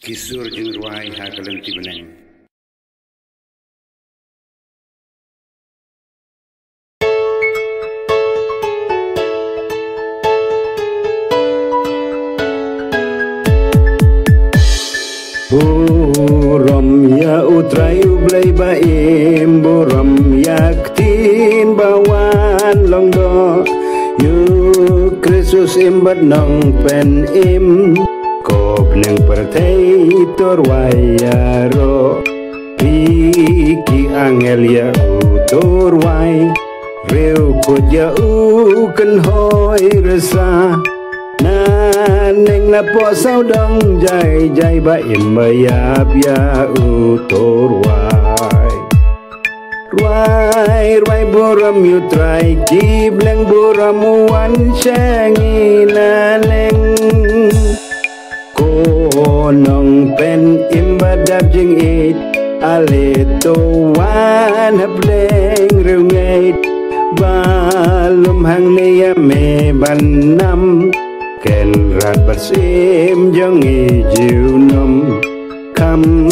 Kisur jeung ruai hakalan ti beneng. Buram ya utrai ublay baim, buram yaktin bawan longdo. Yu Kristus imbat nong pen im, kop neng pertei torwayaro. Piki angel ya utorway, reu kod ya uken hoy resah. Neng lapo sao dong jai jai ba im mayap ya utorway. Ruai buram yu trai kibleng buram wan shangi naneng. Konong pen imbadap jeng it alito wan hableng rungait. Balum hang niya me banam ken rat bersim jeng ijiu nom. Kam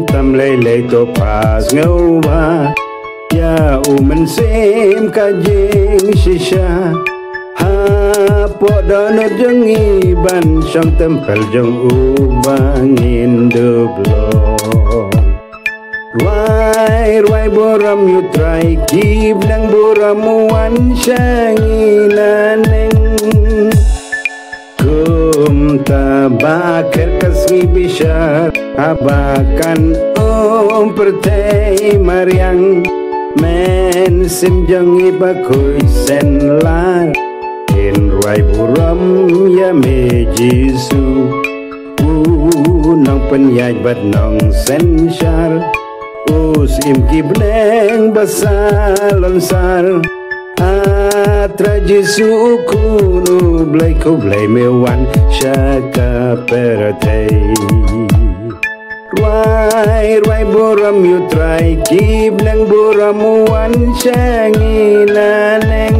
tam lay to pas ngawa ya umen sim kajing shisha. Hapo donut jeng iban syam tempel jeng ubangin dublong. Ruai buram yu trai kiblang buram wan shangi naneng. Kum tabakir kasmi bishar abakan pertei mariang. Men sim jeng ibakoy sen lang in ruai buram ya me jisu. Nong penyaj bat nong sen syar usim kibleng basalon sar. Atra jisu kunu blay ko blay mewan syaka pertei. Ruai buram yu trai kibleng buram wan shangi naneng.